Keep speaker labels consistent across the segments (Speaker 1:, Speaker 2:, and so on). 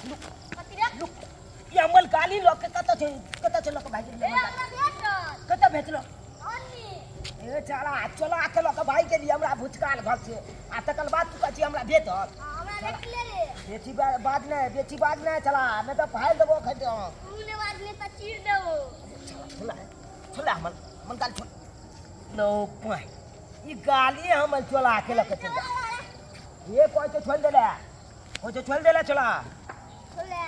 Speaker 1: ये अमल गाली लोग के कत चलो के भाई कत भेजलो ए चला चलो आके लोग भाई के लिए हमरा भुचकाल घर से आ तकल बात तू कची हमरा भेट हमरा देखले रे बेची बात नहीं चला मैं तो फाइल देबो खते तूने बात ले त चीर देबो चला मन गाल छोड़ नो पाई ये गाली हम चला के लोग के चल ये कोई तो छोड़ देला चला छोले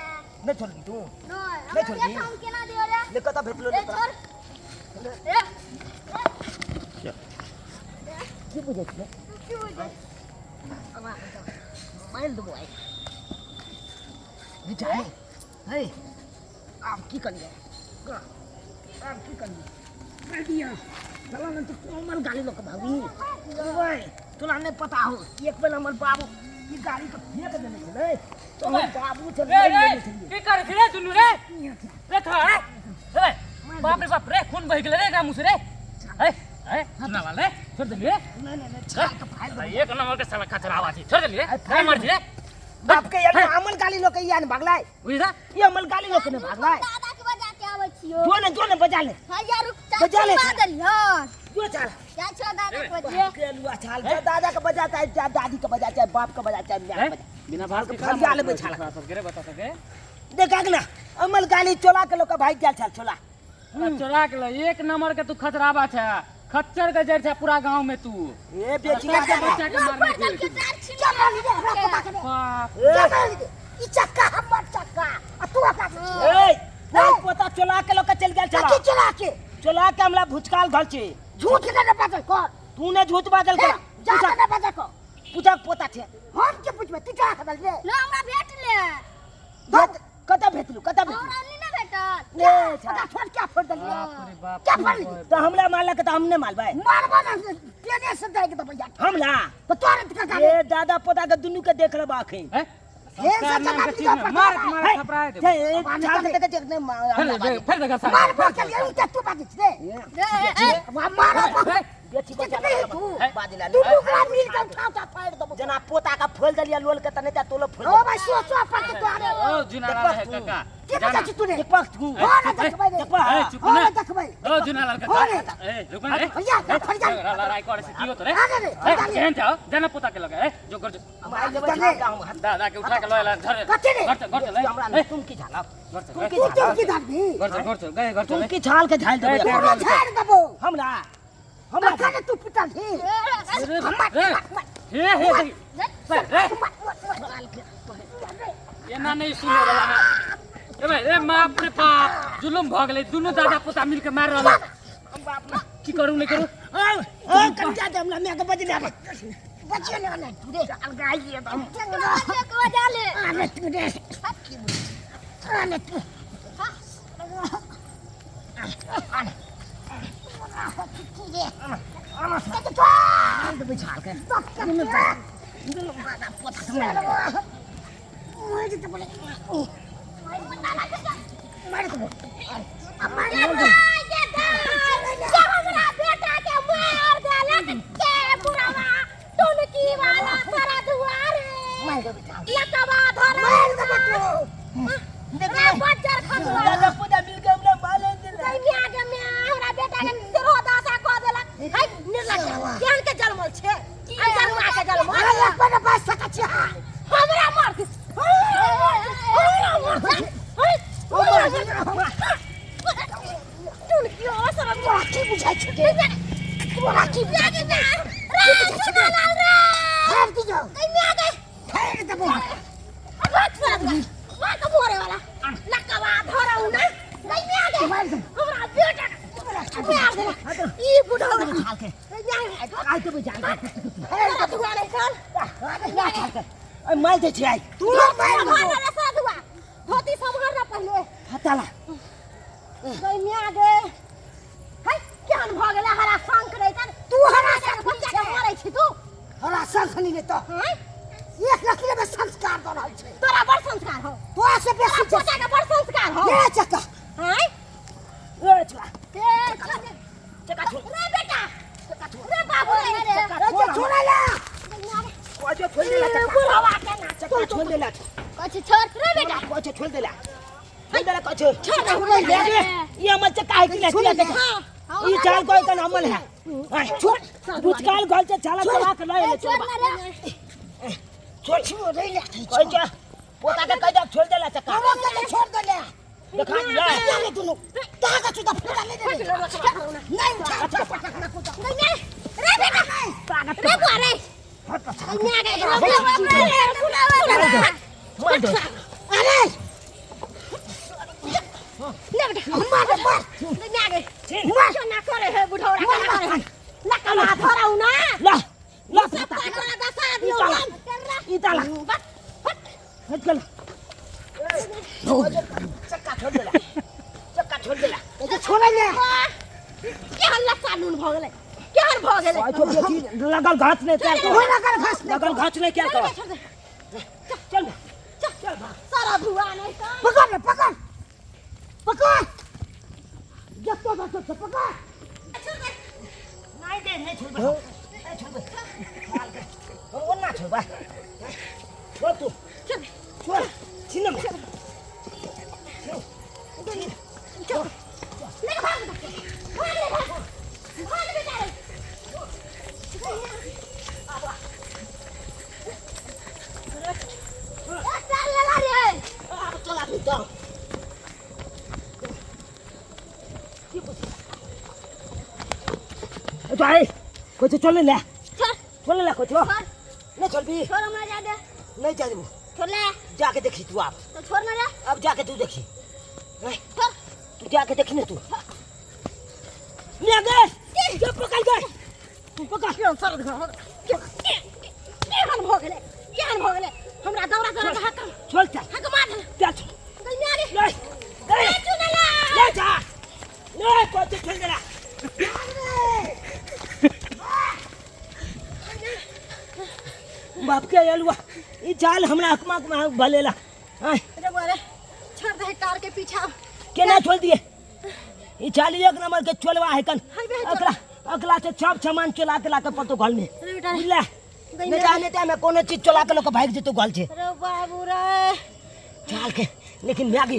Speaker 1: नहीं छोड़ दी तू नहीं छोड़ दी हम केना दियो रे ले कत भेटलो ले छोड़ ए की बुझे अब माइल दो भाई जाए हे आप की करिए आप की करिए दिया चलो ना तो कोमल गाली लोग भाभी भाई तुला नहीं पता हो एक बेला हमर बाबू ये गाड़ी तो फेंक देने के नहीं तो बाबू चल
Speaker 2: की कर रे दुनु रे रे था रे बाप रे खून बह गेले रे गामू से रे ए सुना वाले छोड़ दे रे
Speaker 1: नहीं छाल का फाइल
Speaker 2: एक नंबर के साला खचरावा थी छोड़ दे रे काय मार रे
Speaker 1: बाप के यार अमल गाली लोग के यान भागलाय
Speaker 2: बुझा
Speaker 1: ये अमल गाली लोग ने भागलाय
Speaker 3: दादा के बजा के आवे छियो
Speaker 1: जो ने बजा ले
Speaker 3: हां यार
Speaker 1: बजा ले
Speaker 3: हां
Speaker 1: जो चल
Speaker 3: क्या छो दादा के बजे
Speaker 1: के लुआ छाल दादा का बजाता है दादी का बजाता है बाप का बजाता है मैं बजा
Speaker 2: बिना भाल के
Speaker 1: फरिया ले छाल
Speaker 2: सब रे बता सके
Speaker 1: देखा ना अमल गाली चोला के लोग का भाई क्या छाल चोला
Speaker 2: चोरा के ले एक नंबर के तू खचरावा छे खच्चर के जड़ छे पूरा गांव में तू
Speaker 1: ए बेची के
Speaker 2: बच्चा के मारने के बाप
Speaker 1: ई चक्का हमर चक्का तू का ए नहीं पता चोला के लोग का चल गया चला के हमरा भुचकाल घर छे झूठ के न बाजल कर तूने झूठ बाजल कर जा न बाजल कर पूछा पोता छे हम के पूछबे तू क्या खबल रे
Speaker 3: लो हमरा भेट ले
Speaker 1: कता भेटलू
Speaker 3: हमरा नहीं भेटल
Speaker 1: ले छा छोड़ क्या फोड़ दलिए
Speaker 2: बाप
Speaker 1: क्या फोड़ तो हमरा मारला के तो हमने मारबे मारबो ना तेने से जाए के तो भैया हमला तो तोरे का ए दादा पोता के दुनु के देख लेबा अखिन
Speaker 2: ये सच्चा मार थपराए दे
Speaker 1: छाल के देखने
Speaker 2: फिर देखा साला
Speaker 1: मार के लिए क्या तू बाजिस रे मार बेची बचा तू बाजिला तू टुकड़ा मिल के उठा फाड़ दबो जना पोता का फूल दलिया लोल के तने तोलो फूल ओ भाई सो पर के तोरे
Speaker 2: ओ जुनाला है काका
Speaker 1: के बचा तू ने एक पक्ष तू हो ना देखबै
Speaker 2: ए चुप ना
Speaker 1: देखबै
Speaker 2: ओ जुनाला काका ए रुक रे
Speaker 1: भैया फड़ जा
Speaker 2: लड़ाई करे से की होत रे केहन जाओ जना पोता के लगे जो कर
Speaker 1: मार लेबै छाल
Speaker 2: दादा के उठा के लयला धर घर ले
Speaker 1: हमरा तुम की झाला
Speaker 2: घर
Speaker 1: तुम की झाली
Speaker 2: घर गए घर
Speaker 1: तुम की छाल के झाल देबो झाल देबो हमरा खाने तू पिटा थी
Speaker 2: ये ना नहीं सुने वाला ए भाई रे बाप रे बाप जुलुम भ गेलै दुनु दादा पोता मिल के मार रहल
Speaker 1: बाप रे
Speaker 2: की करू नहीं करू
Speaker 1: ओ कंजा दे हमरा मैं के बज ले बचिए ना तू रे अलगाई ये हम
Speaker 3: के बजा ले
Speaker 1: अरे तू रे अरे तू माल दे छियै
Speaker 3: तू मार साधुआ धोती संभालना पहले
Speaker 1: हटाला
Speaker 3: गइया गे है केहन भ गेला हरा संक रे तू हरा संक बच्चा के मारै छी तू
Speaker 1: हरा संखनी ने तो
Speaker 3: हैं
Speaker 1: एक लकड़ी में संस्कार दो रहल छै
Speaker 3: तोरा बड़ संस्कार हो
Speaker 1: तो से बेसी
Speaker 3: बच्चा के बड़ संस्कार हो
Speaker 1: ले चक्का
Speaker 3: हैं
Speaker 1: ए चला
Speaker 3: चक्का छोड़ रे बेटा चक्का छोड़ रे बाबू रे
Speaker 1: छोड़ ले को जो छोड़ ले
Speaker 3: बुढ़वा के ना
Speaker 1: चक्का छोड़ ले
Speaker 3: कछ छोड़ रे बेटा
Speaker 1: कछ छोड़ देला कछ
Speaker 3: छोड़ दे रे
Speaker 1: ये मत काहे की लेती है ये चाल कोई का अमल है छोड़ भूतकाल घर से चाला चला के ले
Speaker 3: छोड़ ना रे
Speaker 1: छोड़ रे कोई क्या पोता के कह छोड़ देला चक्का छोड़ दे ले देखा ले तू ता का चुदा फटा ले दे नहीं उठा पटकना कुछ
Speaker 3: नहीं रे बेटा रे बुआ रे कन्या के
Speaker 1: मार दो
Speaker 3: अरे ले बेटा मार मार कन्या के मार ना करे है बुढ़ौरा का ना कमा थोड़ा ना
Speaker 1: ला ला
Speaker 3: सब का दसा दियो
Speaker 1: इताला हट चल चक्का छोड़ देला
Speaker 3: ये छोड़ ले क्या हल्ला कानून भ गेले क्या भ गेले
Speaker 1: तो बेटी लगल घास ने क्या कर लगल घास ने क्या कर चल चल
Speaker 3: सारा धुआ नहीं
Speaker 1: पकड़ जत्तो बस पकड़ नहीं छोड़ वो ना छोड़ बा वो तू छोड़ छिन में
Speaker 3: ले भाग भाग बेटा चल लगा रे
Speaker 1: चला तू तो तो आई कुछ चल ले
Speaker 3: छोड़
Speaker 1: ले कुछ नहीं चल भी
Speaker 3: छोड़ हमरा जा दे
Speaker 1: नहीं जा दू
Speaker 3: छोड़ ले
Speaker 1: जाके देखी तू आप
Speaker 3: तो छोड़ ना रे
Speaker 1: अब जाके तू देखी
Speaker 3: छोड़
Speaker 1: तू जाके देखी ना तू ले गए जब पकड़ गए तू पकड़
Speaker 3: क्यों सर केहन भ गेले हमरा दौरा करे के हक
Speaker 1: छोड़ चल
Speaker 3: हक मार
Speaker 1: चल छोड़
Speaker 3: कन्या रे
Speaker 1: ले
Speaker 3: चुनला
Speaker 1: ले जा ले कोच खेल देला बाप के अलवा ई चाल हमरा हकमा भलेला
Speaker 3: अरे बोले छोड़ दे कार के पीछा
Speaker 1: केना छोड़ दिए ई चाल एक नंबर के चलवा है कन अकला अकला से सब सामान चला के लाके पतो घर में
Speaker 3: अरे बेटा
Speaker 1: बुझला नहीं जाने ते में कोनो चीज चला के लोग भाग जेतो घर से
Speaker 3: अरे बाबू रे
Speaker 1: चाल के लेकिन मैगी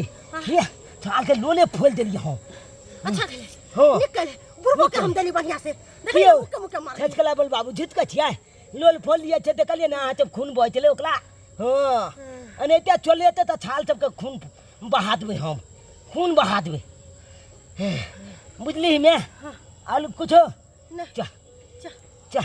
Speaker 1: ये चाल के लोले फोल देली हम
Speaker 3: अच्छा खेले
Speaker 1: हां
Speaker 3: निकल बुरबो के हम देली बढ़िया से
Speaker 1: देखियो
Speaker 3: मुक्का मुक्का मार
Speaker 1: खच कला बोल बाबू जित का छिया लोल फोल लिया छे देखलिए ना जब खून बह चले ओकला हां अने त्या चले त छाल सब के खून बहा देबे हम खून बहा देबे बुझली मैं आलू कुछ
Speaker 3: ना
Speaker 1: चा
Speaker 3: चा
Speaker 1: चा